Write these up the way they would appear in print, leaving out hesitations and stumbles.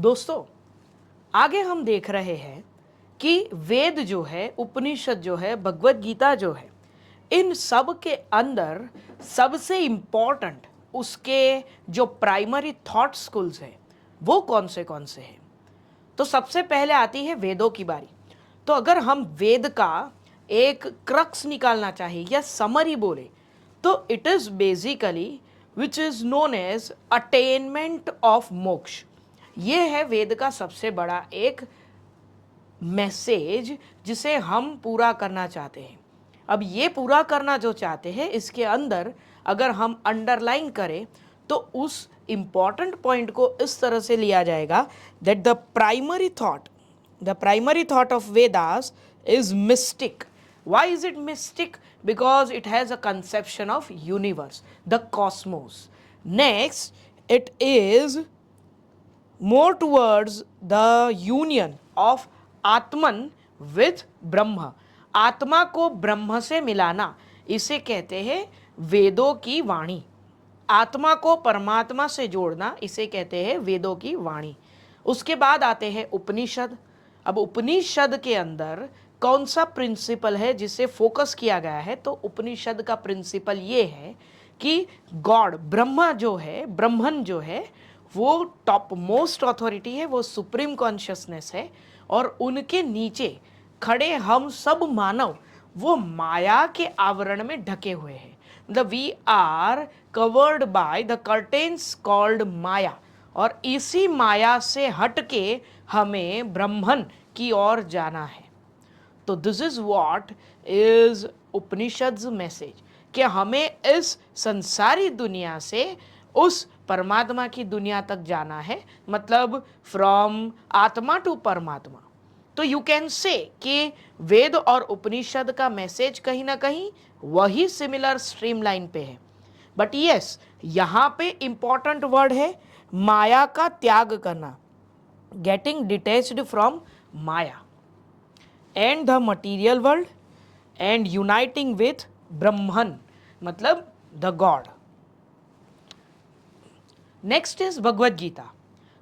दोस्तों, आगे हम देख रहे हैं कि वेद जो है, उपनिषद जो है, भगवत गीता जो है, इन सब के अंदर सबसे इम्पॉर्टेंट उसके जो प्राइमरी थॉट स्कूल्स हैं वो कौन से हैं। तो सबसे पहले आती है वेदों की बारी। तो अगर हम वेद का एक क्रक्स निकालना चाहिए या समरी बोले तो it is basically which is known as attainment of moksha. ये है वेद का सबसे बड़ा एक मैसेज जिसे हम पूरा करना चाहते हैं। अब ये पूरा करना जो चाहते हैं, इसके अंदर अगर हम अंडरलाइन करें तो उस इंपॉर्टेंट पॉइंट को इस तरह से लिया जाएगा that the primary thought of Vedas is mistake. Why is it mystic? Because it has a conception of universe, the cosmos. Next, it is more towards the union of Atman with Brahma. आत्मा को ब्रह्म से मिलाना, इसे कहते हैं वेदों की वाणी। आत्मा को परमात्मा से जोड़ना, इसे कहते हैं वेदों की वाणी। उसके बाद आते हैं उपनिषद। अब उपनिषद के अंदर कौन सा प्रिंसिपल है जिसे फोकस किया गया है? तो उपनिषद का प्रिंसिपल ये है कि गॉड, ब्रह्मा जो है, ब्रह्मन जो है, वो टॉप मोस्ट अथॉरिटी है, वो सुप्रीम कॉन्शियसनेस है, और उनके नीचे खड़े हम सब मानव वो माया के आवरण में ढके हुए हैं। मतलब we are covered by the curtains called Maya, और इसी माया से हटके हमें ब्रह्मन की ओर जाना है। तो this is what is Upanishads message, कि हमें इस संसारी दुनिया से उस परमात्मा की दुनिया तक जाना है, मतलब फ्रॉम आत्मा टू परमात्मा। तो यू कैन से कि वेद और उपनिषद का मैसेज कहीं ना कहीं वही सिमिलर स्ट्रीमलाइन पे है। बट यस, यहाँ पे इंपॉर्टेंट वर्ड है माया का त्याग करना, getting detached from Maya and the material world and uniting with Brahman, मतलब the God. Next is Bhagavad Gita.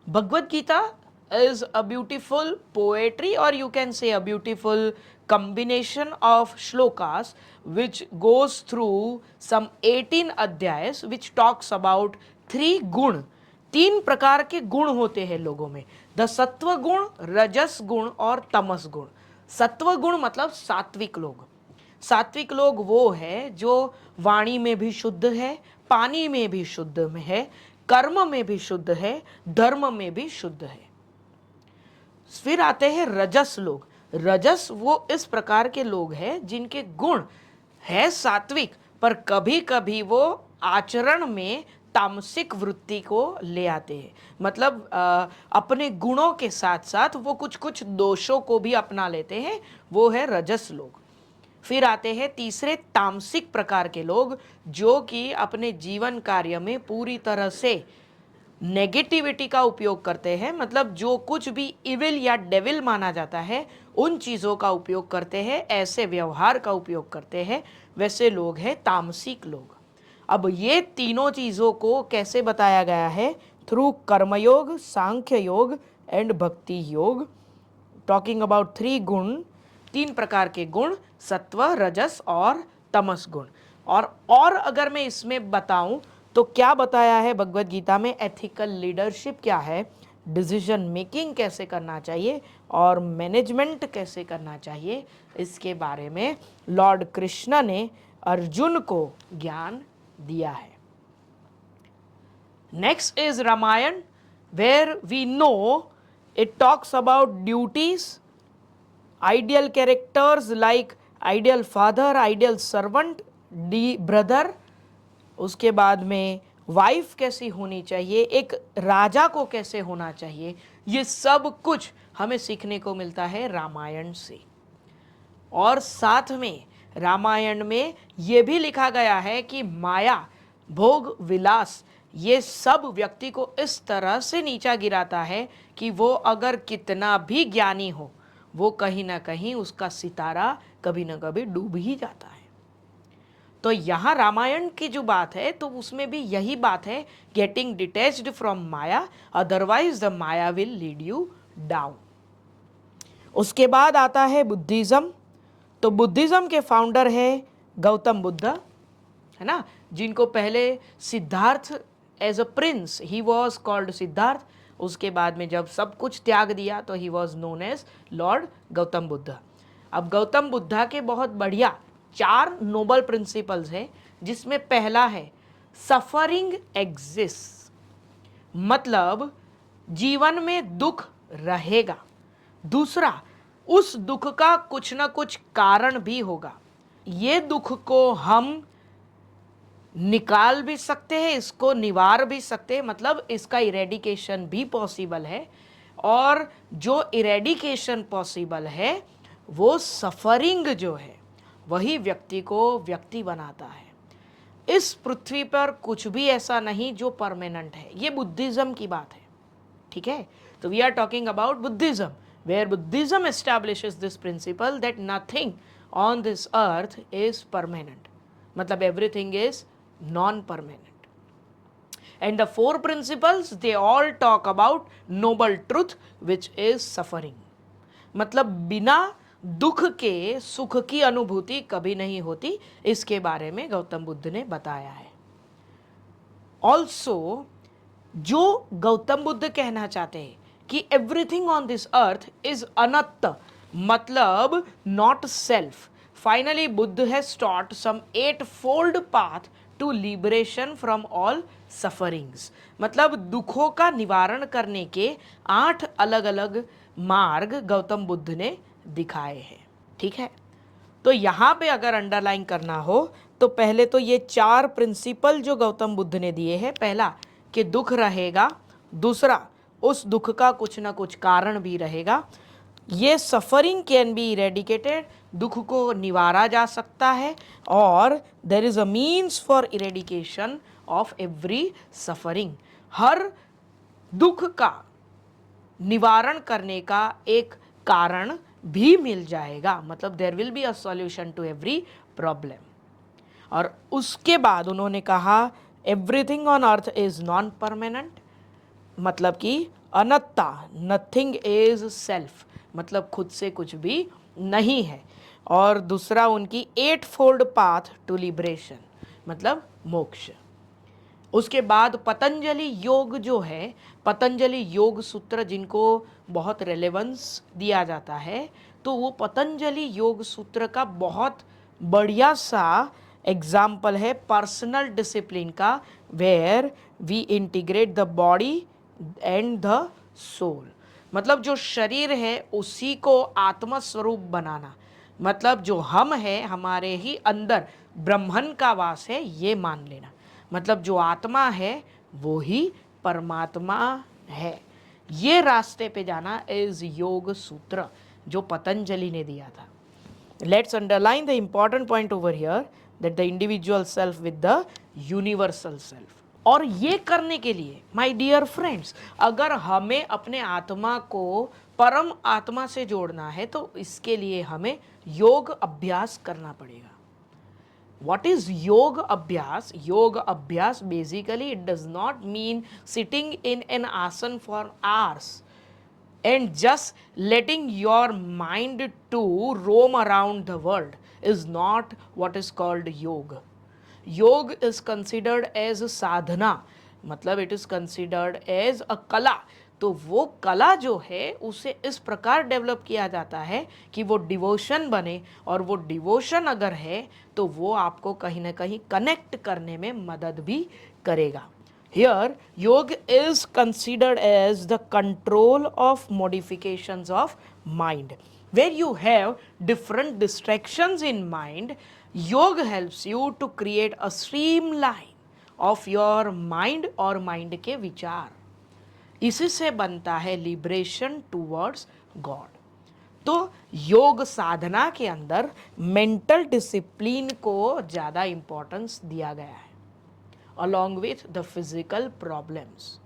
Bhagavad Gita is a beautiful poetry, or you can say a beautiful combination of shlokas which goes through some 18 adhyayas which talks about 3 गुण। 3 प्रकार के गुण होते हैं लोगों में, the सत्व गुण, रजस गुण और तमस गुण। सत्व गुण मतलब सात्विक लोग। सात्विक लोग वो है जो वाणी में भी शुद्ध है, पानी में भी शुद्ध में है, कर्म में भी शुद्ध है, धर्म में भी शुद्ध है। फिर आते हैं रजस लोग। रजस वो इस प्रकार के लोग हैं जिनके गुण है सात्विक, पर कभी कभी वो आचरण में तामसिक वृत्ति को ले आते हैं। मतलब अपने गुणों के साथ साथ वो कुछ कुछ दोषों को भी अपना लेते हैं, वो है रजस लोग। फिर आते हैं तीसरे तामसिक प्रकार के लोग, जो कि अपने जीवन कार्य में पूरी तरह से नेगेटिविटी का उपयोग करते हैं। मतलब जो कुछ भी इविल या डेविल माना जाता है उन चीज़ों का उपयोग करते हैं, ऐसे व्यवहार का उपयोग करते हैं, वैसे लोग हैं तामसिक लोग। अब ये तीनों चीज़ों को कैसे बताया गया है? थ्रू कर्मयोग, सांख्य योग एंड भक्ति योग, टॉकिंग अबाउट 3 गुण, 3 प्रकार के गुण, सत्व, रजस और तमस गुण। और अगर मैं इसमें बताऊं तो क्या बताया है भगवत गीता में? एथिकल लीडरशिप क्या है, डिसीजन मेकिंग कैसे करना चाहिए और मैनेजमेंट कैसे करना चाहिए, इसके बारे में लॉर्ड कृष्ण ने अर्जुन को ज्ञान दिया है। Next is Ramayan, where we know it talks about duties, ideal characters like ideal father, ideal servant, the brother. उसके बाद में वाइफ कैसी होनी चाहिए, एक राजा को कैसे होना चाहिए, ये सब कुछ हमें सीखने को मिलता है रामायण से। और साथ में रामायण में ये भी लिखा गया है कि माया, भोग, विलास, ये सब व्यक्ति को इस तरह से नीचा गिराता है कि वो अगर कितना भी ज्ञानी हो, वो कहीं ना कहीं उसका सितारा कभी ना कभी डूब ही जाता है। तो यहाँ रामायण की जो बात है तो उसमें भी यही बात है, getting detached from Maya, otherwise the Maya will lead you down. उसके बाद आता है बुद्धिज्म। तो बुद्धिज्म के फाउंडर है गौतम बुद्ध, है ना, जिनको पहले Siddharth as a prince he was called Siddharth, उसके बाद में जब सब कुछ त्याग दिया तो ही वॉज नोन एज लॉर्ड गौतम बुद्ध। अब गौतम बुद्धा के बहुत बढ़िया 4 नोबल प्रिंसिपल्स है, जिसमें पहला है सफरिंग एग्जिस्ट, मतलब जीवन में दुख रहेगा। दूसरा, उस दुख का कुछ ना कुछ कारण भी होगा, ये दुख को हम निकाल भी सकते हैं, इसको निवार भी सकते हैं, मतलब इसका इरेडिकेशन भी पॉसिबल है। और जो इरेडिकेशन पॉसिबल है वो सफरिंग जो है वही व्यक्ति को व्यक्ति बनाता है। इस पृथ्वी पर कुछ भी ऐसा नहीं जो परमानेंट है, ये बुद्धिज्म की बात है, ठीक है। तो we are talking about Buddhism, where Buddhism establishes this principle that nothing on this earth is permanent, मतलब everything is non-permanent. And the 4 principles they all talk about noble truth which is suffering, मतलब बिना दुख के सुख की अनुभूति कभी नहीं होती, इसके बारे में गौतम बुद्ध ने बताया है। ऑल्सो जो गौतम बुद्ध कहना चाहते हैं कि everything on this earth is अनंत, मतलब not self, finally Buddha has taught some 8-fold path to liberation from all sufferings, मतलब दुखों का निवारण करने के 8 अलग अलग मार्ग गौतम बुद्ध ने दिखाए हैं, ठीक है। तो यहाँ पे अगर अंडरलाइन करना हो तो पहले तो ये 4 प्रिंसिपल जो गौतम बुद्ध ने दिए हैं, पहला कि दुख रहेगा, दूसरा उस दुख का कुछ ना कुछ कारण भी रहेगा, ये सफरिंग कैन बी इरेडिकेटेड, दुख को निवारा जा सकता है, और there is a means for eradication of every suffering, हर दुख का निवारण करने का एक कारण भी मिल जाएगा, मतलब there will be a solution to every problem. और उसके बाद उन्होंने कहा everything on earth is non permanent, मतलब कि अनत्ता, नथिंग इज सेल्फ, मतलब खुद से कुछ भी नहीं है। और दूसरा उनकी 8-fold पाथ टू लिबरेशन, मतलब मोक्ष। उसके बाद पतंजलि योग जो है, पतंजलि योग सूत्र जिनको बहुत रेलेवेंस दिया जाता है, तो वो पतंजलि योग सूत्र का बहुत बढ़िया सा एग्जाम्पल है पर्सनल डिसिप्लिन का, where we integrate the body and the soul, मतलब जो शरीर है उसी को आत्मा स्वरूप बनाना, मतलब जो हम है हमारे ही अंदर ब्रह्मन का वास है ये मान लेना, मतलब जो आत्मा है वो ही परमात्मा है। ये रास्ते पे जाना इज योग सूत्र जो पतंजलि ने दिया था। Let's underline the important point over here that the individual self with the universal self. और ये करने के लिए माय डियर फ्रेंड्स, अगर हमें अपने आत्मा को परम आत्मा से जोड़ना है तो इसके लिए हमें योग अभ्यास करना पड़ेगा। What is yoga abhyas? Yoga abhyas basically it does not mean sitting in an asana for hours and just letting your mind to roam around the world is not what is called yoga. Yoga is considered as a sadhana, मतलब it is considered as a कला। तो वो कला जो है उसे इस प्रकार डेवलप किया जाता है कि वो डिवोशन बने, और वो डिवोशन अगर है तो वो आपको कहीं ना कहीं कनेक्ट करने में मदद भी करेगा। Here yoga is considered as the control of modifications of mind, where you have different distractions in mind. Yoga helps you to create a streamline of your mind, और माइंड के विचार, इसी से बनता है लिबरेशन टूवर्ड्स गॉड। तो योग साधना के अंदर मेंटल डिसिप्लिन को ज़्यादा इंपॉर्टेंस दिया गया है along with the physical problems,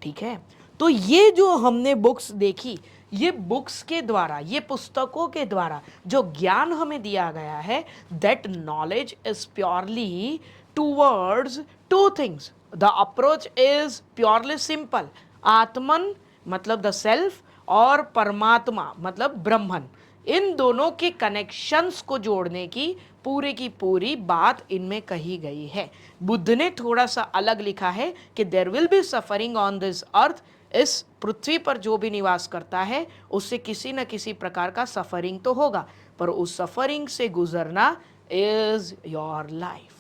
ठीक है। तो ये जो हमने बुक्स देखी ये बुक्स के द्वारा, ये पुस्तकों के द्वारा जो ज्ञान हमें दिया गया है, that knowledge is purely towards two things. The approach is purely simple. आत्मन मतलब द सेल्फ और परमात्मा मतलब ब्रह्मन, इन दोनों के कनेक्शंस को जोड़ने की पूरी बात इनमें कही गई है. बुद्ध ने थोड़ा सा अलग लिखा है कि there will be suffering on this earth. इस पृथ्वी पर जो भी निवास करता है उससे किसी न किसी प्रकार का सफरिंग तो होगा, पर उस सफरिंग से गुजरना is your life.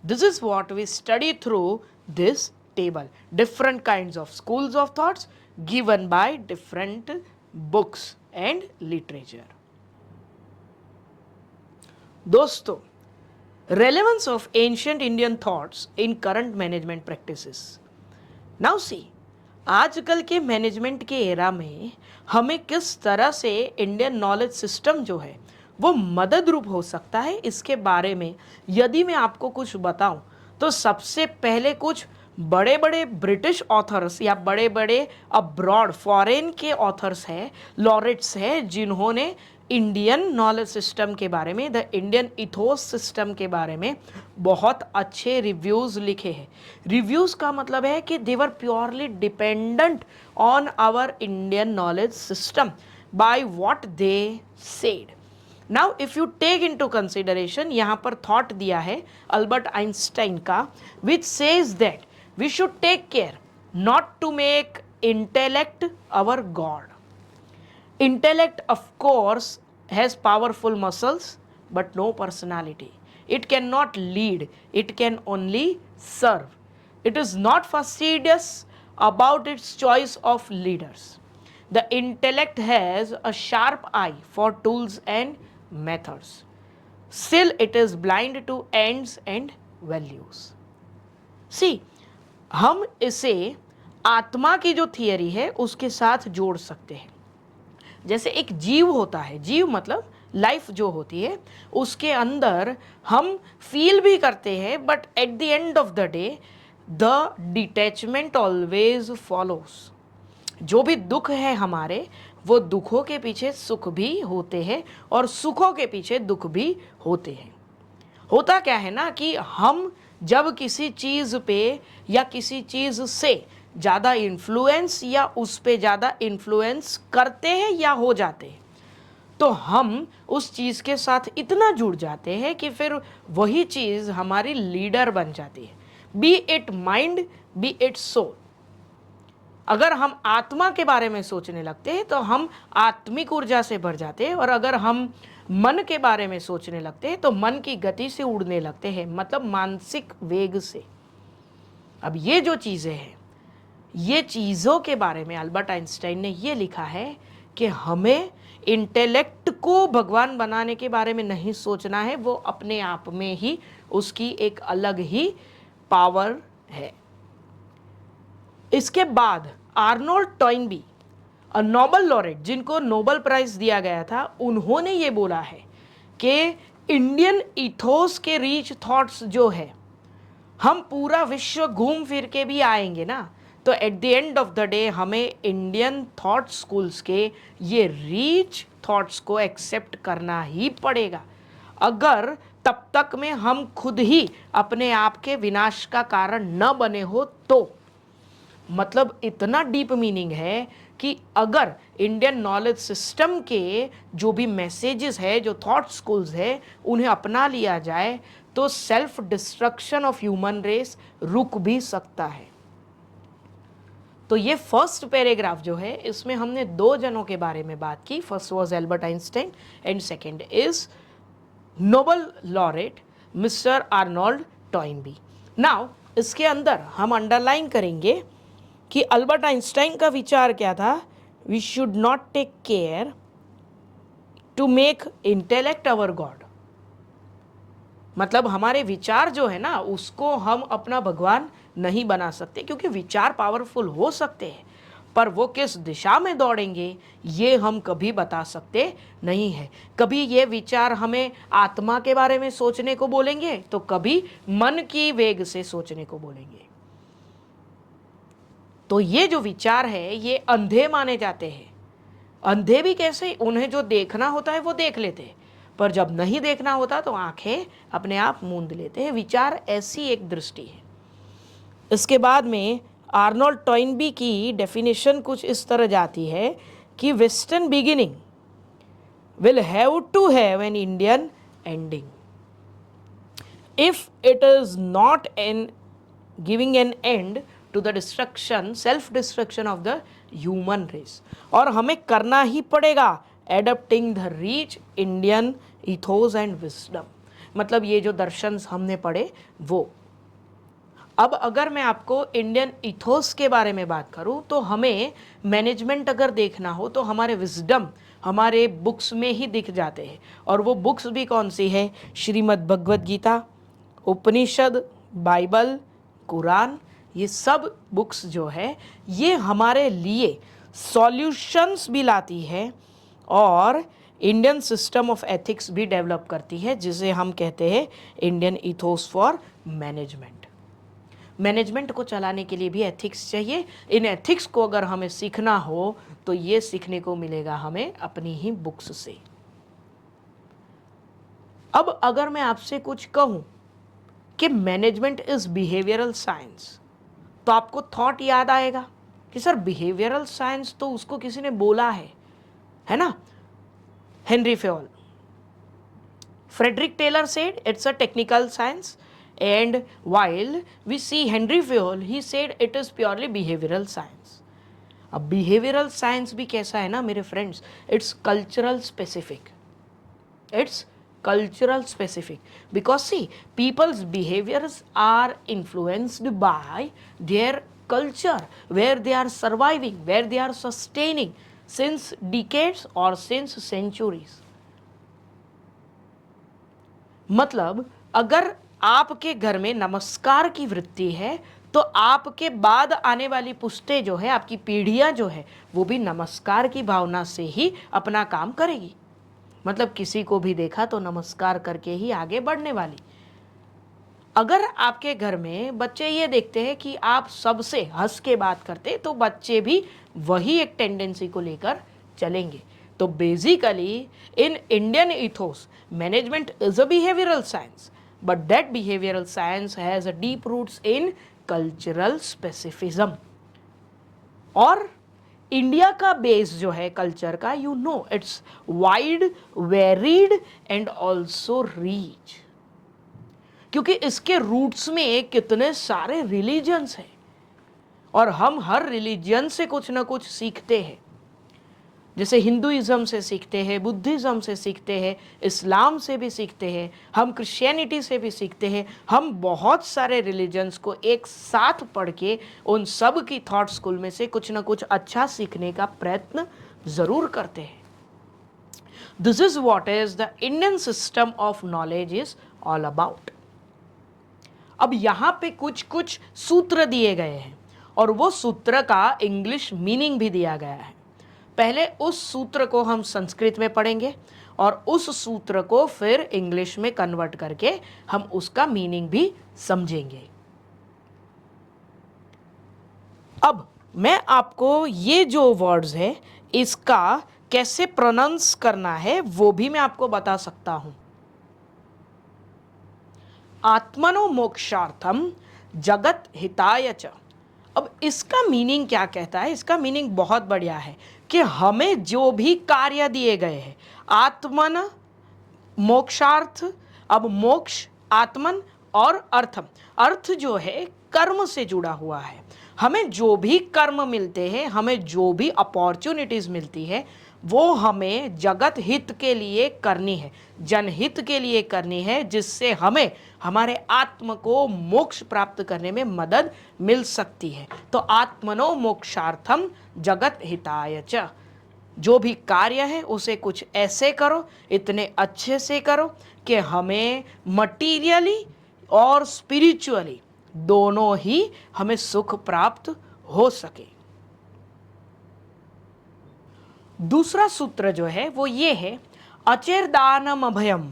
This is what we study through this table. Different kinds of schools of thoughts given by different books and literature. दोस्तों, relevance of ancient Indian thoughts in current management practices. Now see, आजकल के management के era में हमें किस तरह से Indian knowledge system जो है वो मदद रूप हो सकता है, इसके बारे में यदि मैं आपको कुछ बताऊं तो सबसे पहले कुछ बड़े बड़े ब्रिटिश ऑथर्स या बड़े बड़े अब्रॉड फॉरेन के ऑथर्स हैं, लॉरेट्स हैं, जिन्होंने इंडियन नॉलेज सिस्टम के बारे में, द इंडियन इथोस सिस्टम के बारे में बहुत अच्छे रिव्यूज़ लिखे हैं. रिव्यूज़ का मतलब है कि they were purely dependent on our Indian knowledge system by what they said. Now if you take into consideration, यहाँ पर थॉट दिया है अल्बर्ट आइंस्टाइन का, which says that we should take care not to make intellect our god. Intellect, of course, has powerful muscles but no personality. It cannot lead, it can only serve. It is not fastidious about its choice of leaders. The intellect has a sharp eye for tools and methods. Still, it is blind to ends and values. See, हम इसे आत्मा की जो theory है उसके साथ जोड़ सकते हैं. जैसे एक जीव होता है, जीव मतलब लाइफ जो होती है, उसके अंदर हम फील भी करते हैं, but at the end of the day the detachment always follows. जो भी दुख है हमारे, वो दुखों के पीछे सुख भी होते हैं और सुखों के पीछे दुख भी होते हैं. होता क्या है ना कि हम जब किसी चीज़ पे या किसी चीज़ से ज़्यादा इन्फ्लुएंस या उस पे ज़्यादा इन्फ्लुएंस करते हैं या हो जाते हैं, तो हम उस चीज़ के साथ इतना जुड़ जाते हैं कि फिर वही चीज़ हमारी लीडर बन जाती है. Be it mind, be it soul. अगर हम आत्मा के बारे में सोचने लगते हैं तो हम आत्मिक ऊर्जा से भर जाते हैं, और अगर हम मन के बारे में सोचने लगते हैं तो मन की गति से उड़ने लगते हैं, मतलब मानसिक वेग से. अब ये जो चीज़ें हैं, ये चीज़ों के बारे में अल्बर्ट आइंस्टाइन ने ये लिखा है कि हमें इंटेलेक्ट को भगवान बनाने के बारे में नहीं सोचना है, वो अपने आप में ही उसकी एक अलग ही पावर है. इसके बाद आर्नोल्ड टॉइनबी, नोबेल लॉरेट जिनको नोबेल प्राइज दिया गया था, उन्होंने ये बोला है कि इंडियन इथोस के रिच थॉट्स जो है, हम पूरा विश्व घूम फिर के भी आएंगे ना, तो at the end of the day हमें इंडियन थॉट स्कूल्स के ये रीच थॉट्स को एक्सेप्ट करना ही पड़ेगा. अगर तब तक में हम खुद ही अपने आप के विनाश का कारण न बने हो तो, मतलब इतना डीप मीनिंग है कि अगर इंडियन नॉलेज सिस्टम के जो भी मैसेजेस है, जो थॉट स्कूल्स है, उन्हें अपना लिया जाए तो self destruction of human race रुक भी सकता है. तो ये फर्स्ट पैराग्राफ जो है, इसमें हमने दो जनों के बारे में बात की. First was Albert Einstein and second is Nobel laureate mister Arnold Toynbee. Now इसके अंदर हम अंडरलाइन करेंगे कि अल्बर्ट आइंस्टाइन का विचार क्या था. We should not take care to make intellect our god. मतलब हमारे विचार जो है ना, उसको हम अपना भगवान नहीं बना सकते, क्योंकि विचार पावरफुल हो सकते हैं, पर वो किस दिशा में दौड़ेंगे ये हम कभी बता सकते नहीं है. कभी ये विचार हमें आत्मा के बारे में सोचने को बोलेंगे, तो कभी मन की वेग से सोचने को बोलेंगे. तो ये जो विचार है ये अंधे माने जाते हैं। अंधे भी कैसे, उन्हें जो देखना होता है वो देख लेते हैं, पर जब नहीं देखना होता तो आंखें अपने आप मूंद लेते हैं। विचार ऐसी एक दृष्टि है। इसके बाद में आर्नोल्ड टॉइनबी की डेफिनेशन कुछ इस तरह जाती है कि western beginning will have to have an Indian ending. If it is not giving an end to the destruction, self-destruction of the human race. और हमें करना ही पड़ेगा adapting the rich Indian ethos and wisdom. मतलब ये जो दर्शन हमने पढ़े वो। अब अगर मैं आपको इंडियन इथोस के बारे में बात करूं तो हमें मैनेजमेंट अगर देखना हो तो हमारे विजडम हमारे बुक्स में ही दिख जाते हैं। और वो बुक्स भी कौन सी है? श्रीमद् भगवद गीता, उपनिषद, बाइबल, कुरान, ये सब बुक्स जो है ये हमारे लिए सॉल्यूशंस भी लाती है और इंडियन सिस्टम ऑफ एथिक्स भी डेवलप करती है, जिसे हम कहते हैं Indian ethos for management. Management को चलाने के लिए भी एथिक्स चाहिए। इन एथिक्स को अगर हमें सीखना हो तो ये सीखने को मिलेगा हमें अपनी ही बुक्स से। अब अगर मैं आपसे कुछ कहूं कि मैनेजमेंट इज बिहेवियरल साइंस, तो आपको थॉट याद आएगा कि सर बिहेवियरल साइंस तो उसको किसी ने बोला है ना? Henri Fayol. Frederick Taylor said it's a technical science, and while we see Henry Fayol, he said it is purely behavioral science. अब behavioral science भी कैसा है ना मेरे friends, it's cultural specific. It's cultural specific because see, people's behaviors are influenced by their culture, where they are surviving, where they are sustaining since decades or since centuries. मतलब अगर आपके घर में नमस्कार की वृत्ति है तो आपके बाद आने वाली पुश्तें जो है, आपकी पीढ़ियां जो है, वो भी नमस्कार की भावना से ही अपना काम करेगी। मतलब किसी को भी देखा तो नमस्कार करके ही आगे बढ़ने वाली। अगर आपके घर में बच्चे ये देखते हैं कि आप सबसे हंस के बात करते, तो बच्चे भी वही एक टेंडेंसी को लेकर चलेंगे। तो basically in Indian ethos management is a behavioural science, but that behavioral science has a deep roots in cultural specificism. और इंडिया का बेस जो है कल्चर का, you know, it's wide, varied and also reach, क्योंकि इसके roots में कितने सारे रिलीजन्स हैं और हम हर रिलीजन से कुछ ना कुछ सीखते हैं। जैसे हिंदुइज्म से सीखते हैं, बुद्धिज़्म से सीखते हैं, इस्लाम से भी सीखते हैं, हम क्रिश्चियनिटी से भी सीखते हैं। हम बहुत सारे रिलीजन्स को एक साथ पढ़ के उन सब की थॉट स्कूल में से कुछ ना कुछ अच्छा सीखने का प्रयत्न ज़रूर करते हैं। This is what is the Indian system of knowledge is all about. अब यहाँ पे कुछ कुछ सूत्र दिए गए हैं और वो सूत्र का इंग्लिश मीनिंग भी दिया गया है। पहले उस सूत्र को हम संस्कृत में पढ़ेंगे और उस सूत्र को फिर इंग्लिश में कन्वर्ट करके हम उसका मीनिंग भी समझेंगे। अब मैं आपको ये जो वर्ड्स है इसका कैसे प्रोनाउंस करना है वो भी मैं आपको बता सकता हूं। आत्मनो मोक्षार्थम जगत हिताय च। अब इसका मीनिंग क्या कहता है? इसका मीनिंग बहुत बढ़िया है कि हमें जो भी कार्य दिए गए हैं, आत्मन, मोक्षार्थ, अब मोक्ष, आत्मन और अर्थम, अर्थ जो है कर्म से जुड़ा हुआ है। हमें जो भी कर्म मिलते हैं, हमें जो भी अपॉर्चुनिटीज मिलती है, वो हमें जगत हित के लिए करनी है, जनहित के लिए करनी है, जिससे हमें हमारे आत्म को मोक्ष प्राप्त करने में मदद मिल सकती है। तो आत्मनो मोक्षार्थम जगत हिताय च। जो भी कार्य है उसे कुछ ऐसे करो, इतने अच्छे से करो कि हमें मटीरियली और स्पिरिचुअली दोनों ही हमें सुख प्राप्त हो सके। दूसरा सूत्र जो है वो ये है, अचेरदानम अभयम।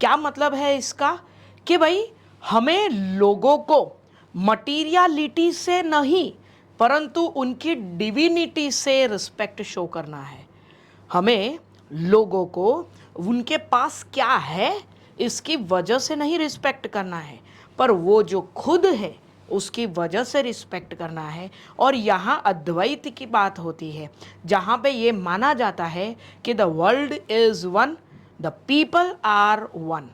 क्या मतलब है इसका? कि भाई हमें लोगों को मटीरियलिटी से नहीं, परंतु उनकी डिविनिटी से रिस्पेक्ट शो करना है। हमें लोगों को उनके पास क्या है इसकी वजह से नहीं रिस्पेक्ट करना है, पर वो जो खुद है उसकी वजह से रिस्पेक्ट करना है। और यहाँ अद्वैत की बात होती है, जहाँ पे ये माना जाता है कि the world is one, the people are one.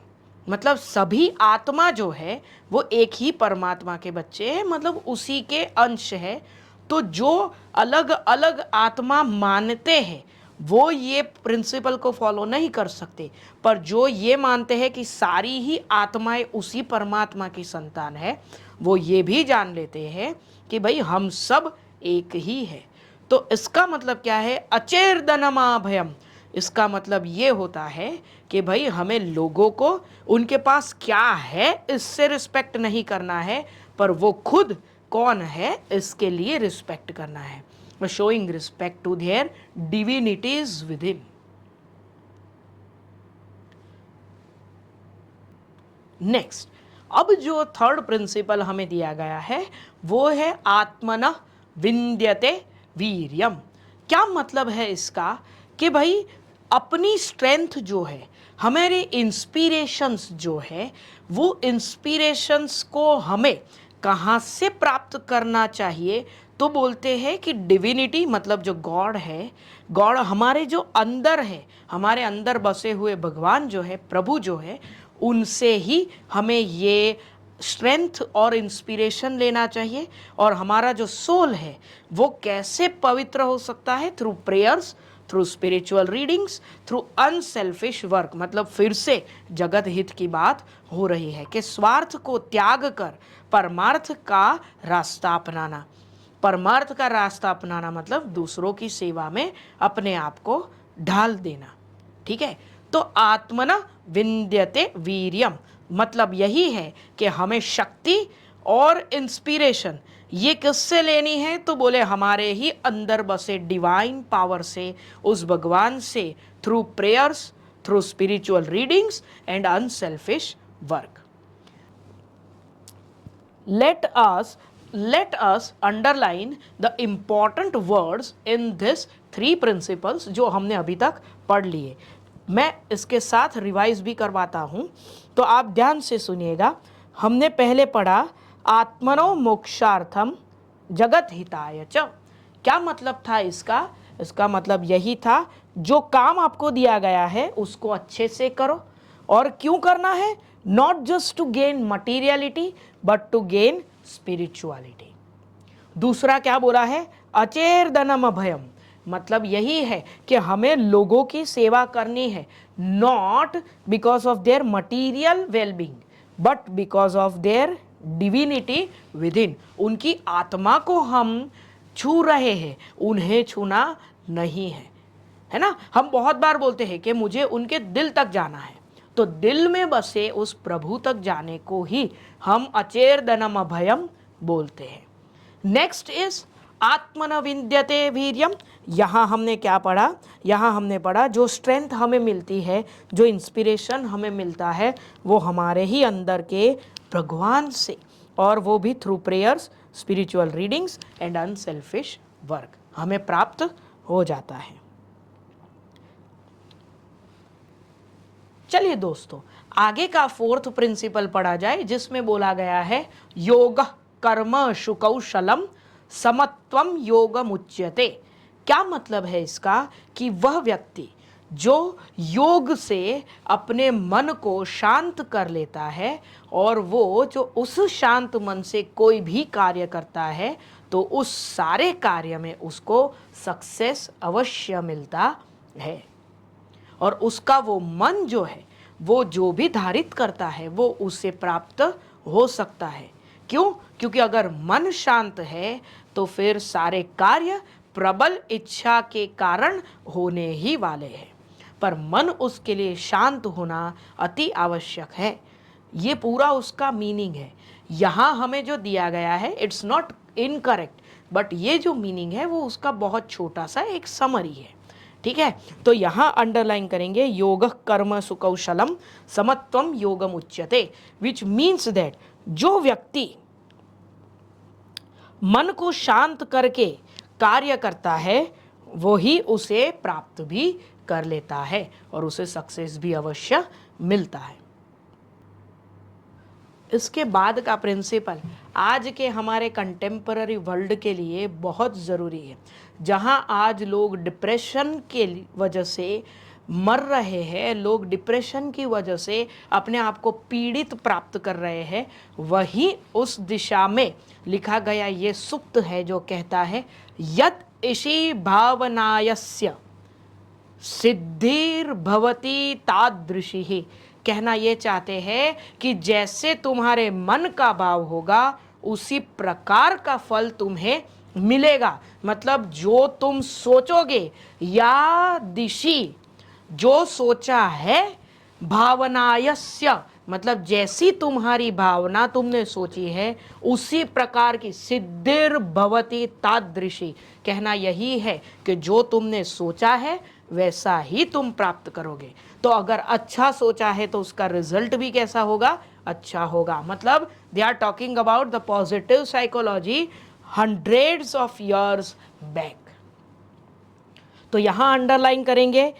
मतलब सभी आत्मा जो है वो एक ही परमात्मा के बच्चे हैं, मतलब उसी के अंश है। तो जो अलग अलग आत्मा मानते हैं वो ये प्रिंसिपल को फॉलो नहीं कर सकते, पर जो ये मानते हैं कि सारी ही आत्माएं उसी परमात्मा की संतान है, वो ये भी जान लेते हैं कि भाई हम सब एक ही है। तो इसका मतलब क्या है? अचेर्दनमा भयम। इसका मतलब ये होता है कि भाई हमें लोगों को उनके पास क्या है इससे रिस्पेक्ट नहीं करना है, पर वो खुद कौन है इसके लिए रिस्पेक्ट करना है। Showing respect to their divinities with him. Next, अब जो थर्ड प्रिंसिपल हमें दिया गया है वो है आत्मनः विन्द्यते वीर्यम। क्या मतलब है इसका? कि भाई अपनी स्ट्रेंथ जो है, हमारे इंस्पिरेशंस जो है, वो इंस्पिरेशंस को हमें कहाँ से प्राप्त करना चाहिए? तो बोलते हैं कि डिविनिटी मतलब जो गॉड है, गॉड हमारे जो अंदर है, हमारे अंदर बसे हुए भगवान जो है, प्रभु जो है, उनसे ही हमें ये स्ट्रेंथ और इंस्पिरेशन लेना चाहिए। और हमारा जो सोल है वो कैसे पवित्र हो सकता है? Through prayers, through spiritual readings, through unselfish work. मतलब फिर से जगत हित की बात हो रही है कि स्वार्थ को त्याग कर परमार्थ का रास्ता अपनाना। परमार्थ का रास्ता अपनाना मतलब दूसरों की सेवा में अपने आप को ढाल देना। ठीक है, तो आत्मना विन्द्यते वीर्यम मतलब यही है कि हमें शक्ति और इंस्पिरेशन ये किससे लेनी है? तो बोले हमारे ही अंदर बसे डिवाइन पावर से, उस भगवान से, through prayers, through spiritual readings and unselfish work. let us underline the important words in this three principles जो हमने अभी तक पढ़ लिए। मैं इसके साथ रिवाइज भी करवाता हूँ, तो आप ध्यान से सुनिएगा। हमने पहले पढ़ा आत्मनो मोक्षार्थम जगत हिताय च। क्या मतलब था इसका? इसका मतलब यही था, जो काम आपको दिया गया है उसको अच्छे से करो। और क्यों करना है? Not just to gain materiality but to gain spirituality. दूसरा क्या बोला है? अचेर्दनम भयम मतलब यही है कि हमें लोगों की सेवा करनी है, not because of their material wellbeing but because of their divinity with in. उनकी आत्मा को हम छू रहे हैं, उन्हें छूना नहीं है, है ना। हम बहुत बार बोलते हैं कि मुझे उनके दिल तक जाना है, तो दिल में बसे उस प्रभु तक जाने को ही हम अचेर्दनम अभयम बोलते हैं। नेक्स्ट इज आत्मन विन्द्यते वीर्यम। यहाँ हमने क्या पढ़ा? यहाँ हमने पढ़ा जो स्ट्रेंथ हमें मिलती है, जो इंस्पिरेशन हमें मिलता है, वो हमारे ही अंदर के भगवान से, और वो भी through prayers, spiritual readings and unselfish work हमें प्राप्त हो जाता है। चलिए दोस्तों, आगे का फोर्थ प्रिंसिपल पढ़ा जाए, जिसमें बोला गया है योग कर्मसु कौशलम समत्वम योगमुच्यते। क्या मतलब है इसका? कि वह व्यक्ति जो योग से अपने मन को शांत कर लेता है, और वो जो उस शांत मन से कोई भी कार्य करता है, तो उस सारे कार्य में उसको सक्सेस अवश्य मिलता है। और उसका वो मन जो है, वो जो भी धारित करता है वो उससे प्राप्त हो सकता है। क्यों? क्योंकि अगर मन शांत है तो फिर सारे कार्य प्रबल इच्छा के कारण होने ही वाले हैं, पर मन उसके लिए शांत होना अति आवश्यक है। ये पूरा उसका मीनिंग है। यहाँ हमें जो दिया गया है इट्स नॉट इनकरेक्ट, बट ये जो मीनिंग है वो उसका बहुत छोटा सा एक समरी है। ठीक है, तो यहाँ अंडरलाइन करेंगे योग कर्म सुकौशलम समत्वम योगम उच्यते, विच मीन्स दैट जो व्यक्ति मन को शांत करके कार्य करता है वो ही उसे प्राप्त भी कर लेता है और उसे सक्सेस भी अवश्य मिलता है। इसके बाद का प्रिंसिपल आज के हमारे कंटेम्पररी वर्ल्ड के लिए बहुत ज़रूरी है। जहां आज लोग डिप्रेशन के वजह से मर रहे हैं, लोग डिप्रेशन की वजह से अपने आप को पीड़ित प्राप्त कर रहे हैं, वही उस दिशा में लिखा गया ये सुक्त है जो कहता है यत् इषि भावनायस्य सिद्धिर्भवति तादृशी ही। कहना ये चाहते हैं कि जैसे तुम्हारे मन का भाव होगा उसी प्रकार का फल तुम्हें मिलेगा। मतलब जो तुम सोचोगे या दिशि, जो सोचा है, भावनायस्य मतलब जैसी तुम्हारी भावना तुमने सोची है उसी प्रकार की, सिद्धिर भवति तादृशी। कहना यही है कि जो तुमने सोचा है वैसा ही तुम प्राप्त करोगे। तो अगर अच्छा सोचा है तो उसका रिजल्ट भी कैसा होगा? अच्छा होगा। मतलब they are talking about the positive psychology hundreds of years back. तो यहां अंडरलाइन करेंगे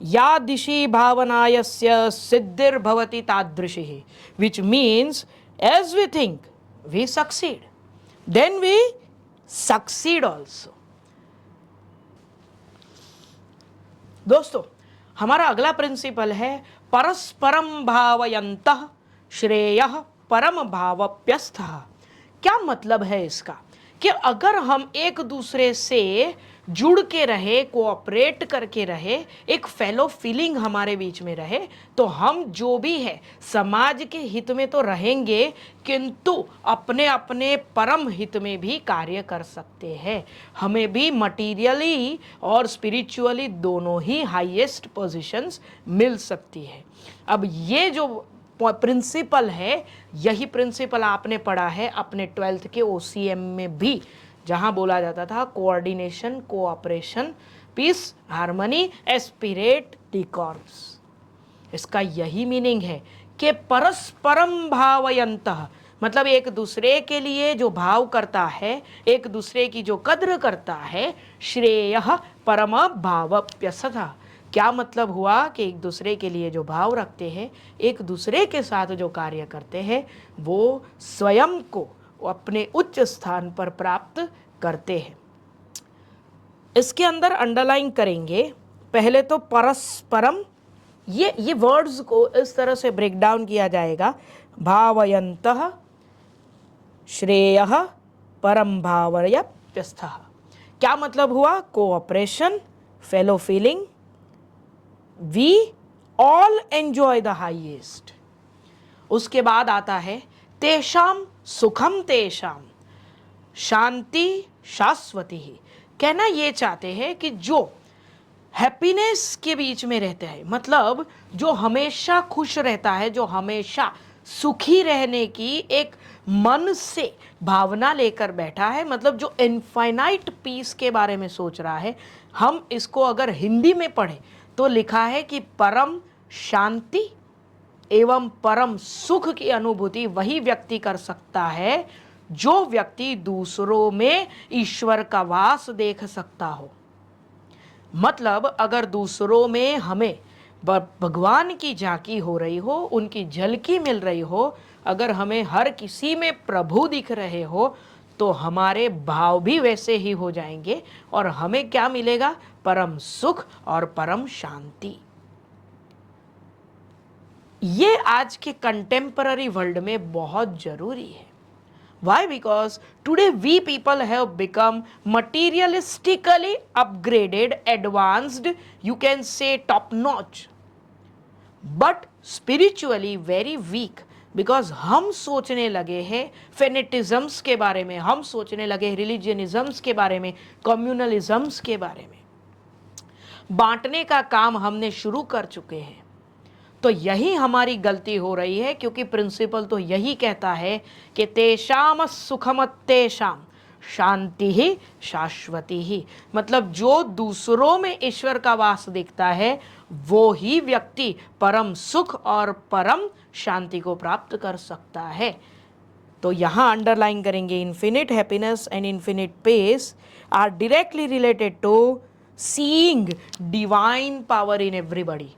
या दिशि भावनायस्य सिद्धिर्भवति तादृशी, which means as we think we succeed, then we succeed also। दोस्तों, हमारा अगला प्रिंसिपल है परस्परम भावयन्तः श्रेयः परम भावप्यस्थः। क्या मतलब है इसका? कि अगर हम एक दूसरे से जुड़ के रहे, कोऑपरेट करके रहे, एक फेलो फीलिंग हमारे बीच में रहे, तो हम जो भी है समाज के हित में तो रहेंगे किंतु अपने अपने परम हित में भी कार्य कर सकते हैं। हमें भी मटीरियली और स्पिरिचुअली दोनों ही हाईएस्ट पोजीशंस मिल सकती है। अब ये जो प्रिंसिपल है, यही प्रिंसिपल आपने पढ़ा है अपने 12th के OCM में भी, जहां बोला जाता था coordination, cooperation, peace, harmony, aspirate, discords. इसका यही मीनिंग है कि परस्परम भावयन्तः मतलब एक दूसरे के लिए जो भाव करता है, एक दूसरे की जो कद्र करता है, श्रेयः परम भावप्यस्थः। क्या मतलब हुआ कि एक दूसरे के लिए जो भाव रखते हैं, एक दूसरे के साथ जो कार्य करते हैं, वो स्वयं को अपने उच्च स्थान पर प्राप्त करते हैं। इसके अंदर अंडरलाइन करेंगे पहले तो परस्परम, ये वर्ड्स को इस तरह से ब्रेक डाउन किया जाएगा, भावयन्तः श्रेयः परम भावप्यस्थः। क्या मतलब हुआ? Cooperation, fellow feeling, we all enjoy the highest. उसके बाद आता है तेषाम सुखम तेषाम शांति शाश्वती ही। कहना ये चाहते हैं कि जो हैप्पीनेस के बीच में रहते हैं, मतलब जो हमेशा खुश रहता है, जो हमेशा सुखी रहने की एक मन से भावना लेकर बैठा है, मतलब जो इनफाइनाइट पीस के बारे में सोच रहा है। हम इसको अगर हिंदी में पढ़ें तो लिखा है कि परम शांति एवं परम सुख की अनुभूति वही व्यक्ति कर सकता है जो व्यक्ति दूसरों में ईश्वर का वास देख सकता हो। मतलब अगर दूसरों में हमें भगवान की झांकी हो रही हो, उनकी झलकी मिल रही हो, अगर हमें हर किसी में प्रभु दिख रहे हो, तो हमारे भाव भी वैसे ही हो जाएंगे और हमें क्या मिलेगा? परम सुख और परम शांति। ये आज के कंटेम्पररी वर्ल्ड में बहुत जरूरी है। Why? Because today we people have become materialistically upgraded, advanced, you can say top notch, but spiritually very weak, because हम सोचने लगे हैं फेनेटिज्म्स के बारे में, हम सोचने लगे हैं रिलीजनिज्म्स के बारे में, कम्युनलिज्म्स के बारे में। बांटने का काम हमने शुरू कर चुके हैं। तो यही हमारी गलती हो रही है, क्योंकि प्रिंसिपल तो यही कहता है कि तेषाम सुखमत्तेषाम शांति ही शाश्वती ही। मतलब जो दूसरों में ईश्वर का वास दिखता है वो ही व्यक्ति परम सुख और परम शांति को प्राप्त कर सकता है। तो यहाँ अंडरलाइन करेंगे, infinite happiness and infinite peace are directly related to seeing divine power in everybody.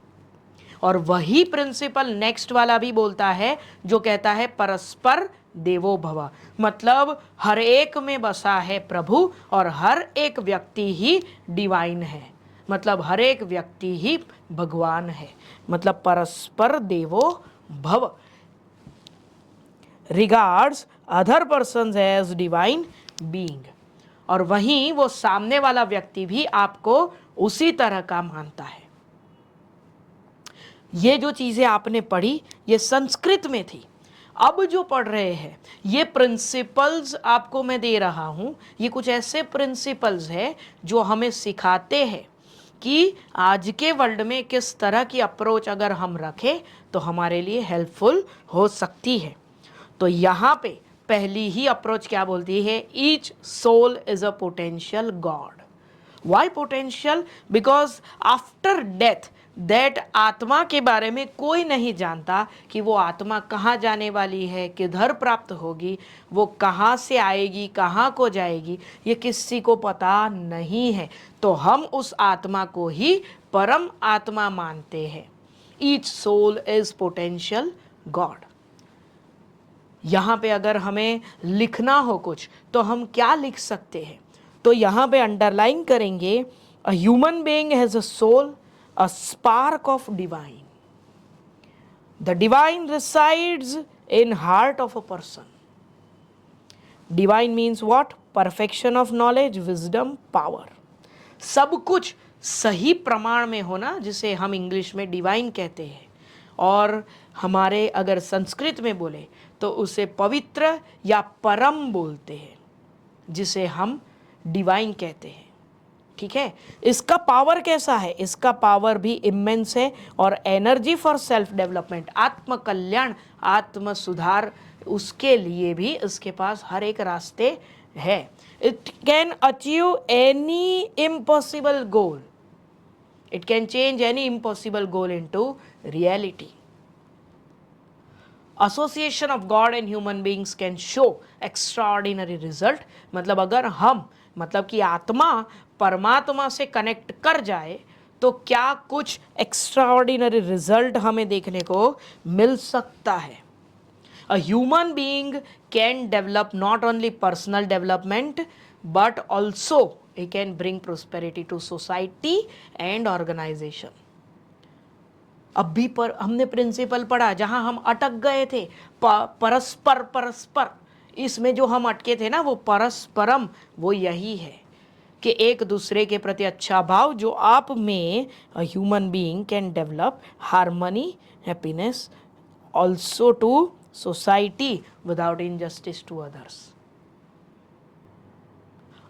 और वही प्रिंसिपल नेक्स्ट वाला भी बोलता है जो कहता है परस्पर देवो भव, मतलब हर एक में बसा है प्रभु और हर एक व्यक्ति ही डिवाइन है, मतलब हर एक व्यक्ति ही भगवान है, मतलब परस्पर देवो भव regards other persons as divine being. और वहीं वो सामने वाला व्यक्ति भी आपको उसी तरह का मानता है। ये जो चीजें आपने पढ़ी ये संस्कृत में थी, अब जो पढ़ रहे हैं ये प्रिंसिपल्स आपको मैं दे रहा हूं, ये कुछ ऐसे प्रिंसिपल्स हैं जो हमें सिखाते हैं कि आज के वर्ल्ड में किस तरह की अप्रोच अगर हम रखें तो हमारे लिए हेल्पफुल हो सकती है। तो यहाँ पे पहली ही अप्रोच क्या बोलती है, each soul is a potential god. Why potential? Because after death that आत्मा के बारे में कोई नहीं जानता कि वो आत्मा कहाँ जाने वाली है, किधर प्राप्त होगी, वो कहाँ से आएगी, कहाँ को जाएगी, ये किसी को पता नहीं है। तो हम उस आत्मा को ही परम आत्मा मानते हैं। Each soul is potential god. यहाँ पे अगर हमें लिखना हो कुछ तो हम क्या लिख सकते हैं? तो यहाँ पे अंडरलाइन करेंगे, a human being has a soul, a spark of divine. The divine resides in heart of a person. Divine means what? Perfection of knowledge, wisdom, power. सब कुछ सही प्रमाण में होना, जिसे हम इंग्लिश में डिवाइन कहते हैं, और हमारे अगर संस्कृत में बोले तो उसे पवित्र या परम बोलते हैं, जिसे हम डिवाइन कहते हैं। ठीक है, इसका पावर कैसा है? इसका पावर भी इमेंस है, और एनर्जी फॉर सेल्फ डेवलपमेंट, आत्म कल्याण, आत्म सुधार, उसके लिए भी इसके पास हर एक रास्ते है। It can achieve any impossible goal, it can change any impossible goal into reality. Association of God and human beings can show extraordinary result, मतलब अगर हम, मतलब कि आत्मा परमात्मा से कनेक्ट कर जाए तो क्या कुछ एक्स्ट्राऑर्डिनरी रिजल्ट हमें देखने को मिल सकता है। A human being can develop not only personal development but also he can bring prosperity to society and organization. अभी पर हमने प्रिंसिपल पढ़ा जहां हम अटक गए थे, परस्पर परस्पर, इसमें जो हम अटके थे ना वो परस्परम, वो यही है कि एक दूसरे के प्रति अच्छा भाव जो आप में, a human being can develop harmony, happiness also to society without injustice to others.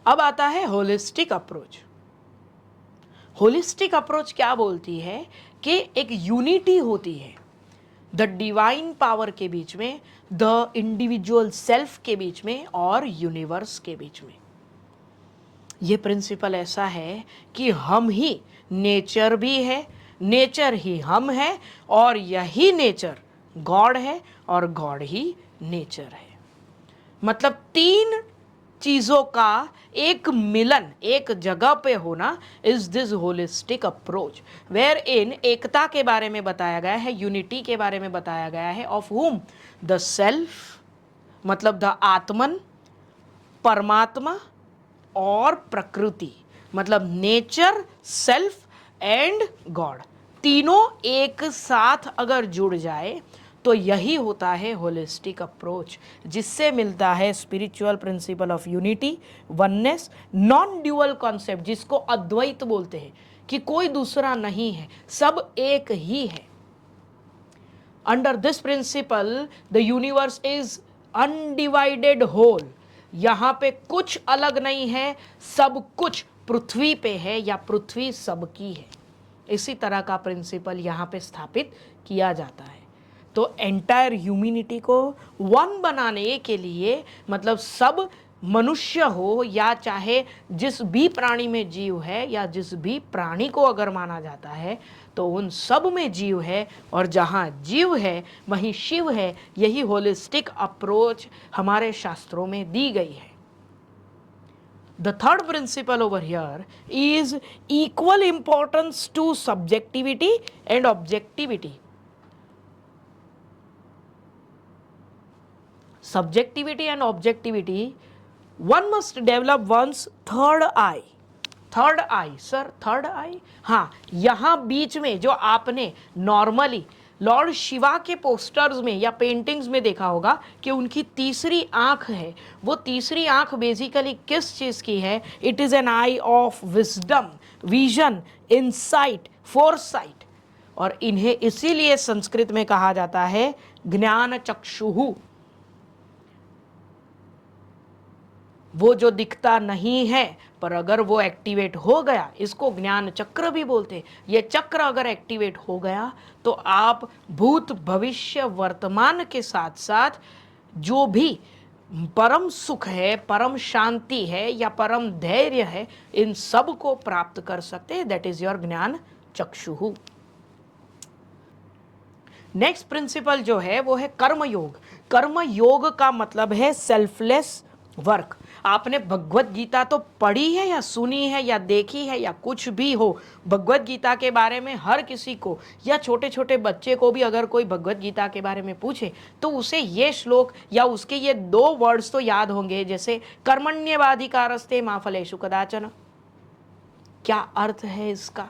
अब आता है होलिस्टिक अप्रोच। होलिस्टिक अप्रोच क्या बोलती है कि एक यूनिटी होती है द डिवाइन पावर के बीच में, द इंडिविजुअल सेल्फ के बीच में और यूनिवर्स के बीच में। ये प्रिंसिपल ऐसा है कि हम ही नेचर भी है, नेचर ही हम है, और यही नेचर गॉड है और गॉड ही नेचर है। मतलब तीन चीज़ों का एक मिलन एक जगह पे होना is this holistic approach, where in एकता के बारे में बताया गया है, यूनिटी के बारे में बताया गया है, ऑफ हुम द सेल्फ, मतलब द आत्मन, परमात्मा और प्रकृति, मतलब नेचर, सेल्फ एंड गॉड, तीनों एक साथ अगर जुड़ जाए तो यही होता है होलिस्टिक अप्रोच, जिससे मिलता है spiritual principle of unity, oneness, non dual concept, जिसको अद्वैत बोलते हैं कि कोई दूसरा नहीं है, सब एक ही है। Under this principle the universe is undivided whole, यहाँ पे कुछ अलग नहीं है, सब कुछ पृथ्वी पे है या पृथ्वी सबकी है। इसी तरह का प्रिंसिपल यहाँ पे स्थापित किया जाता है। तो एंटायर ह्यूमैनिटी को वन बनाने के लिए, मतलब सब मनुष्य हो या चाहे जिस भी प्राणी में जीव है या जिस भी प्राणी को अगर माना जाता है तो उन सब में जीव है, और जहाँ जीव है वहीं शिव है। यही होलिस्टिक अप्रोच हमारे शास्त्रों में दी गई है। The third principle over here is equal importance to subjectivity and objectivity. Subjectivity and objectivity, one must develop one's third eye. Third eye sir, third eye, हाँ, यहाँ बीच में जो आपने नॉर्मली लॉर्ड शिवा के पोस्टर्स में या पेंटिंग्स में देखा होगा कि उनकी तीसरी आंख है, वो तीसरी आंख बेसिकली किस चीज़ की है? It is an I of wisdom, vision, insight, foresight. और इन्हें इसीलिए संस्कृत में कहा जाता है ज्ञान चक्षुः। वो जो दिखता नहीं है पर अगर वो एक्टिवेट हो गया, इसको ज्ञान चक्र भी बोलते हैं। ये चक्र अगर एक्टिवेट हो गया तो आप भूत भविष्य वर्तमान के साथ साथ जो भी परम सुख है, परम शांति है या परम धैर्य है, इन सब को प्राप्त कर सकते हैं। दैट इज योर ज्ञान चक्षुः। नेक्स्ट प्रिंसिपल जो है वो है कर्मयोग। कर्मयोग का मतलब है सेल्फलेस वर्क। आपने भगवत गीता तो पढ़ी है या सुनी है या देखी है या कुछ भी हो, भगवत गीता के बारे में हर किसी को या छोटे छोटे बच्चे को भी अगर कोई भगवत गीता के बारे में पूछे तो उसे ये श्लोक या उसके ये 2 वर्ड्स तो याद होंगे, जैसे कर्मण्येवाधिकारस्ते मा फलेषु कदाचन। क्या अर्थ है इसका?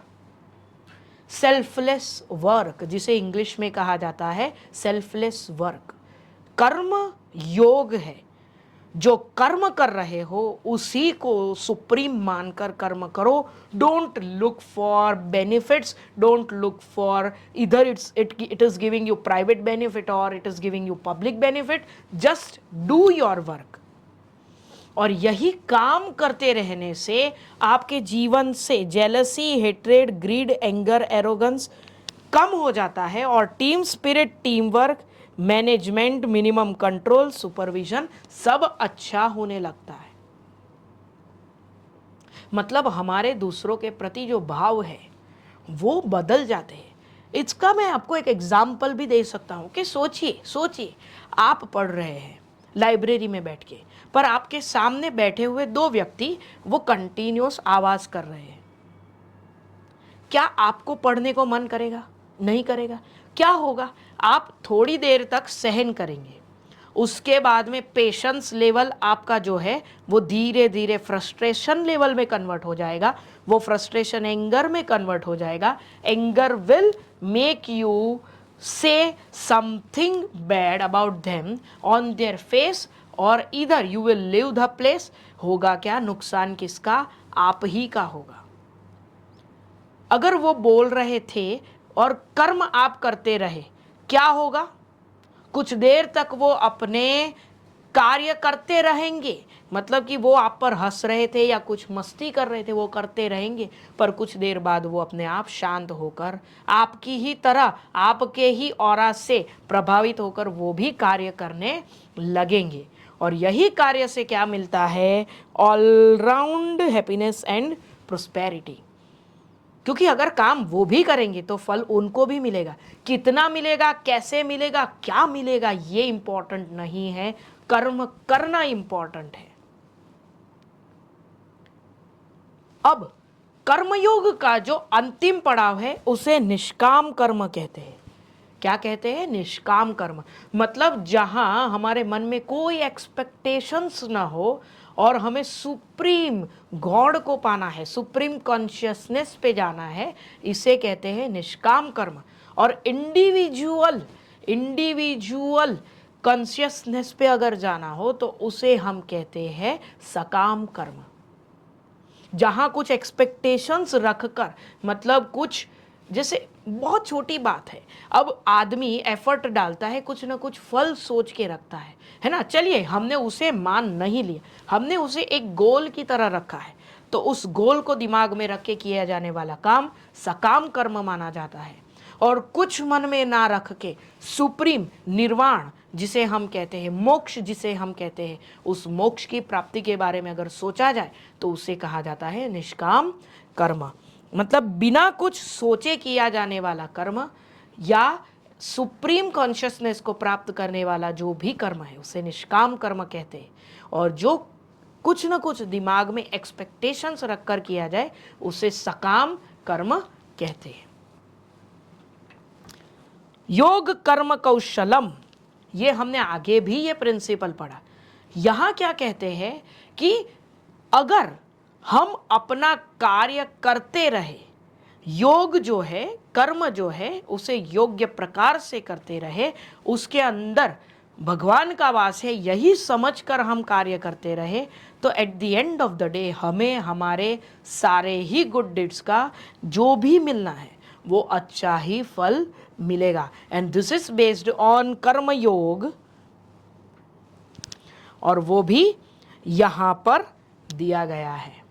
सेल्फलेस वर्क, जिसे इंग्लिश में कहा जाता है सेल्फलेस वर्क, कर्म योग है। जो कर्म कर रहे हो उसी को सुप्रीम मानकर कर्म करो। Don't look for benefits, don't look for इधर it is giving you private benefit और it is giving you public benefit. Just do your work. और यही काम करते रहने से आपके जीवन से jealousy, hatred, greed, anger, arrogance कम हो जाता है और team spirit, team work, management, minimum control, supervision सब अच्छा होने लगता है। मतलब हमारे दूसरों के प्रति जो भाव है वो बदल जाते हैं। इसका मैं आपको एक एग्जाम्पल भी दे सकता हूं कि सोचिए आप पढ़ रहे हैं लाइब्रेरी में बैठ के, पर आपके सामने बैठे हुए 2 व्यक्ति वो कंटिन्यूअस आवाज कर रहे हैं। क्या आपको पढ़ने को मन करेगा? नहीं करेगा। क्या होगा? आप थोड़ी देर तक सहन करेंगे, उसके बाद में पेशेंस लेवल आपका जो है वो धीरे धीरे फ्रस्ट्रेशन लेवल में कन्वर्ट हो जाएगा, वो फ्रस्ट्रेशन एंगर में कन्वर्ट हो जाएगा। एंगर विल मेक यू से something bad about them on their face, और इधर you will leave the place. होगा क्या? नुकसान किसका? आप ही का होगा। अगर वो बोल रहे थे और कर्म आप करते रहे, क्या होगा? कुछ देर तक वो अपने कार्य करते रहेंगे, मतलब कि वो आप पर हंस रहे थे या कुछ मस्ती कर रहे थे वो करते रहेंगे, पर कुछ देर बाद वो अपने आप शांत होकर आपकी ही तरह, आपके ही ऑरा से प्रभावित होकर वो भी कार्य करने लगेंगे। और यही कार्य से क्या मिलता है? All round happiness and prosperity. क्योंकि अगर काम वो भी करेंगे तो फल उनको भी मिलेगा। कितना मिलेगा, कैसे मिलेगा, क्या मिलेगा, ये इंपॉर्टेंट नहीं है, कर्म करना इंपॉर्टेंट है। अब कर्मयोग का जो अंतिम पड़ाव है उसे निष्काम कर्म कहते हैं। क्या कहते हैं? निष्काम कर्म। मतलब जहां हमारे मन में कोई एक्सपेक्टेशंस ना हो और हमें सुप्रीम गॉड को पाना है, सुप्रीम कॉन्शियसनेस पे जाना है, इसे कहते हैं निष्काम कर्म। और इंडिविजुअल कॉन्शियसनेस पे अगर जाना हो तो उसे हम कहते हैं सकाम कर्म। जहां कुछ एक्सपेक्टेशंस रखकर, मतलब कुछ, जैसे बहुत छोटी बात है, अब आदमी एफर्ट डालता है, कुछ ना कुछ फल सोच के रखता है ना। चलिए हमने उसे मान नहीं लिया, हमने उसे एक गोल की तरह रखा है, तो उस गोल को दिमाग में रख के किया जाने वाला काम सकाम कर्म माना जाता है। और कुछ मन में ना रख के सुप्रीम निर्वाण जिसे हम कहते हैं मोक्ष, जिसे हम कहते हैं, उस मोक्ष की प्राप्ति के बारे में अगर सोचा जाए तो उसे कहा जाता है निष्काम कर्म। मतलब बिना कुछ सोचे किया जाने वाला कर्म या सुप्रीम कॉन्शियसनेस को प्राप्त करने वाला जो भी कर्म है उसे निष्काम कर्म कहते हैं। और जो कुछ न कुछ दिमाग में एक्सपेक्टेशंस रखकर किया जाए उसे सकाम कर्म कहते हैं। योग कर्म कौशलम, ये हमने आगे भी ये प्रिंसिपल पढ़ा। यहां क्या कहते हैं कि अगर हम अपना कार्य करते रहे, योग जो है, कर्म जो है, उसे योग्य प्रकार से करते रहे, उसके अंदर भगवान का वास है, यही समझकर हम कार्य करते रहे, तो at the end of the day हमें हमारे सारे ही गुड डीड्स का जो भी मिलना है वो अच्छा ही फल मिलेगा। And this is based on कर्म योग, और वो भी यहां पर दिया गया है।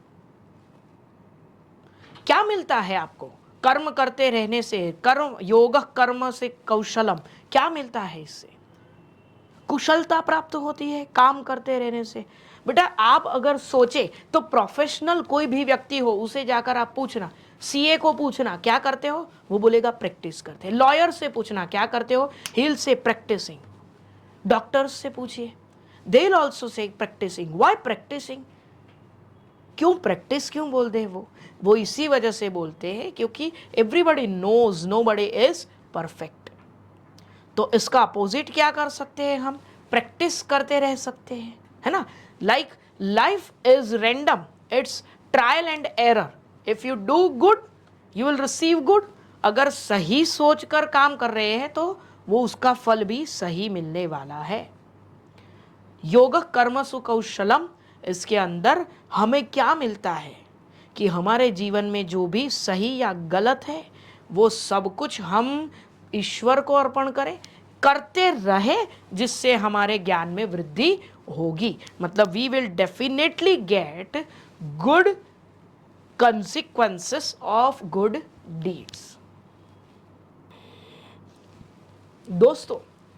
क्या मिलता है आपको कर्म करते रहने से? कर्म योग कर्म से कौशलम, क्या मिलता है? इससे कुशलता प्राप्त होती है काम करते रहने से। बेटा आप अगर सोचे तो प्रोफेशनल कोई भी व्यक्ति हो उसे जाकर आप पूछना, सीए को पूछना क्या करते हो, वो बोलेगा प्रैक्टिस करते हैं। लॉयर से पूछना क्या करते हो, he will say practising. Doctors से पूछिए, they will also say practising. Why practising? क्यों प्रैक्टिस क्यों बोलते हैं वो इसी वजह से बोलते हैं क्योंकि everybody knows nobody is perfect. तो इसका अपोजिट क्या कर सकते हैं हम? प्रैक्टिस करते रह सकते हैं, है ना। Like life is random, it's trial and error. If you do good you will receive good. अगर सही सोचकर काम कर रहे हैं तो वो उसका फल भी सही मिलने वाला है। योग कर्म सुकौशलम, इसके अंदर हमें क्या मिलता है कि हमारे जीवन में जो भी सही या गलत है वो सब कुछ हम ईश्वर को अर्पण करें, करते रहे, जिससे हमारे ज्ञान में वृद्धि होगी। मतलब we will definitely get good consequences of good deeds. दोस्तों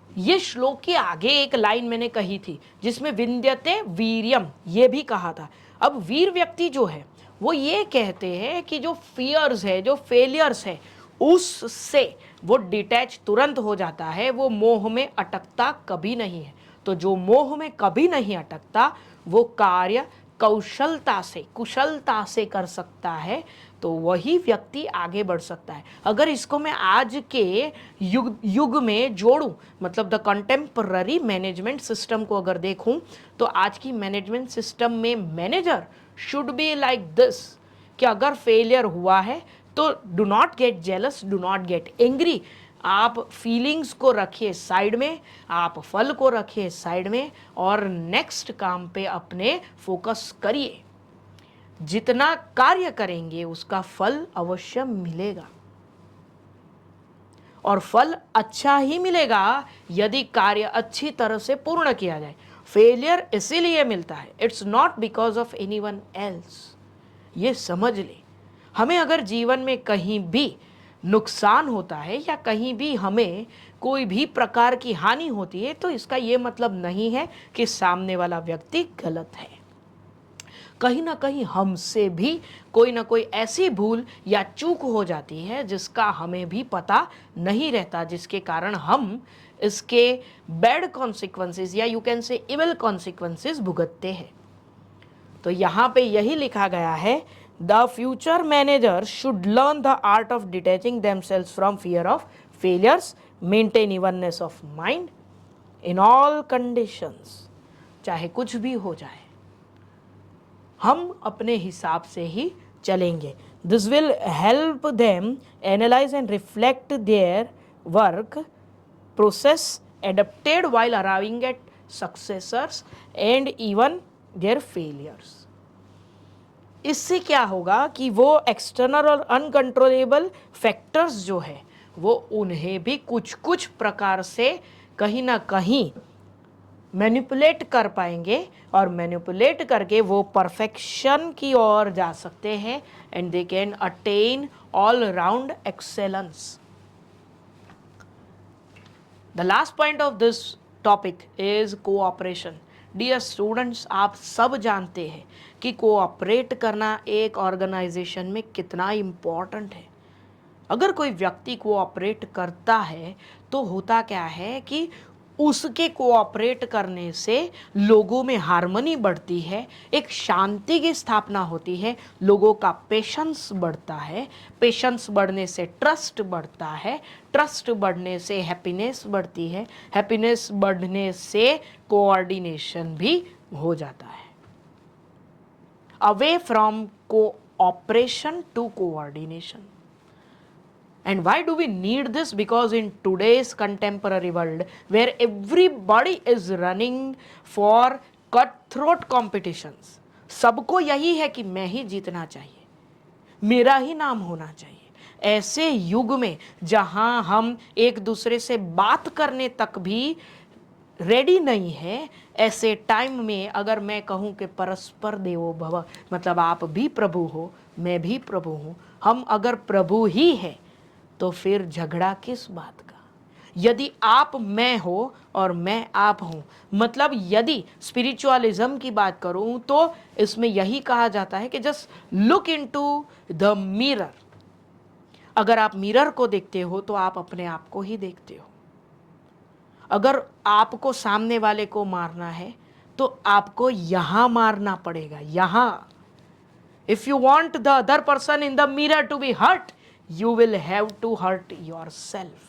ये श्लोक के आगे एक लाइन मैंने कही थी जिसमें विन्द्यते वीर्यम ये भी कहा था। अब वीर व्यक्ति जो है वो ये कहते हैं कि जो फियर्स है, जो फेलियर्स है, उससे वो डिटैच तुरंत हो जाता है, वो मोह में अटकता कभी नहीं है। तो जो मोह में कभी नहीं अटकता वो कार्य कौशलता से, कुशलता से कर सकता है, तो वही व्यक्ति आगे बढ़ सकता है। अगर इसको मैं आज के युग में जोड़ूं, मतलब द कंटेम्पररी मैनेजमेंट सिस्टम को अगर देखूं, तो आज की मैनेजमेंट सिस्टम में manager should be like this कि अगर फेलियर हुआ है तो do not gate jealous, do not get angry. आप फीलिंग्स को रखिए साइड में, आप फल को रखिए साइड में, और नेक्स्ट काम पे अपने फोकस करिए। जितना कार्य करेंगे उसका फल अवश्य मिलेगा, और फल अच्छा ही मिलेगा यदि कार्य अच्छी तरह से पूर्ण किया जाए। फेलियर इसीलिए मिलता है, it's not because of anyone else. ये समझ ले, हमें अगर जीवन में कहीं भी नुकसान होता है या कहीं भी हमें कोई भी प्रकार की हानि होती है तो इसका ये मतलब नहीं है कि सामने वाला व्यक्ति गलत है। कहीं ना कहीं हमसे भी कोई ना कोई ऐसी भूल या चूक हो जाती है जिसका हमें भी पता नहीं रहता, जिसके कारण हम इसके बैड कॉन्सिक्वेंसेस या you can say evil consequences भुगतते हैं। तो यहाँ पे यही लिखा गया है, the future manager should learn the art of detaching themselves from fear of failures, maintain evenness of mind in all conditions. चाहे कुछ भी हो जाए हम अपने हिसाब से ही चलेंगे। This will help them analyse and reflect their work process adapted while arriving at successors and even their failures। इससे क्या होगा कि वो एक्सटर्नल और अनकंट्रोलेबल फैक्टर्स जो है वो उन्हें भी कुछ कुछ प्रकार से कहीं ना कहीं मैनिपुलेट कर पाएंगे, और मैनिपुलेट करके वो परफेक्शन की ओर जा सकते हैं, and they can attain all round excellence. The last point of this topic is cooperation. Dear students, आप सब जानते हैं कि कोऑपरेट करना एक ऑर्गेनाइजेशन में कितना इम्पॉर्टेंट है। अगर कोई व्यक्ति कोऑपरेट करता है तो होता क्या है कि उसके कोऑपरेट करने से लोगों में हार्मनी बढ़ती है, एक शांति की स्थापना होती है, लोगों का पेशेंस बढ़ता है, पेशेंस बढ़ने से ट्रस्ट बढ़ता है, ट्रस्ट बढ़ने से हैप्पीनेस बढ़ती है, हैप्पीनेस बढ़ने से कोऑर्डिनेशन भी हो जाता है। Away from cooperation to coordination. And why do we need this? Because in today's contemporary world, where everybody is running for cutthroat competitions, सबको यही है कि मैं ही जीतना चाहिए, मेरा ही नाम होना चाहिए। ऐसे युग में जहां हम एक दूसरे से बात करने तक भी रेडी नहीं है, ऐसे टाइम में अगर मैं कहूं कि परस्पर देवो भव, मतलब आप भी प्रभु हो, मैं भी प्रभु हूं, हम अगर प्रभु ही है तो फिर झगड़ा किस बात का। यदि आप मैं हो और मैं आप हूं, मतलब यदि स्पिरिचुअलिज्म की बात करूं तो इसमें यही कहा जाता है कि just look into the mirror. अगर आप मिरर को देखते हो तो आप अपने आप को ही देखते हो। अगर आपको सामने वाले को मारना है तो आपको यहां मारना पड़ेगा, यहां। If you want the other person in the mirror to be hurt, you will have to hurt yourself।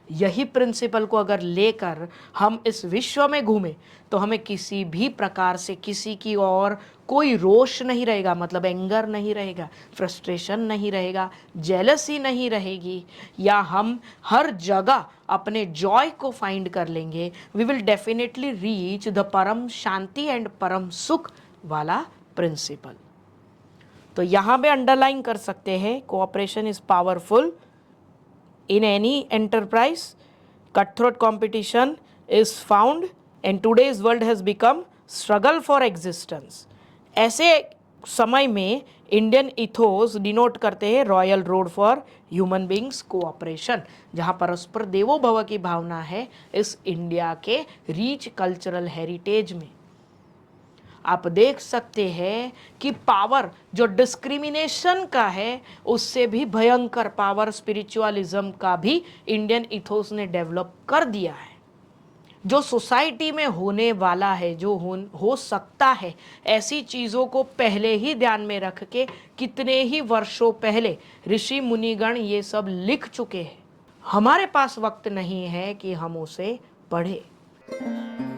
यही प्रिंसिपल को अगर लेकर हम इस विश्व में घूमें तो हमें किसी भी प्रकार से किसी की ओर कोई रोष नहीं रहेगा, मतलब एंगर नहीं रहेगा, फ्रस्ट्रेशन नहीं रहेगा, जेलसी नहीं रहेगी, या हम हर जगह अपने जॉय को फाइंड कर लेंगे। We will definitely reach the परम शांति एंड परम सुख वाला प्रिंसिपल। तो यहां पे अंडरलाइन कर सकते हैं, cooperation is powerful in any enterprise, cutthroat competition is found and today's world has become struggle for existence. ऐसे समय में इंडियन इथोस डिनोट करते हैं royal road for human beings cooperation, जहां परस्पर देवो भव की भावना है इस इंडिया के रिच कल्चरल हेरिटेज में। आप देख सकते हैं कि पावर जो डिस्क्रिमिनेशन का है उससे भी भयंकर पावर स्पिरिचुअलिज्म का भी इंडियन इथोस ने डेवलप कर दिया है। जो सोसाइटी में होने वाला है, जो हो सकता है, ऐसी चीज़ों को पहले ही ध्यान में रख के कितने ही वर्षों पहले ऋषि मुनिगण ये सब लिख चुके हैं। हमारे पास वक्त नहीं है कि हम उसे पढ़ें।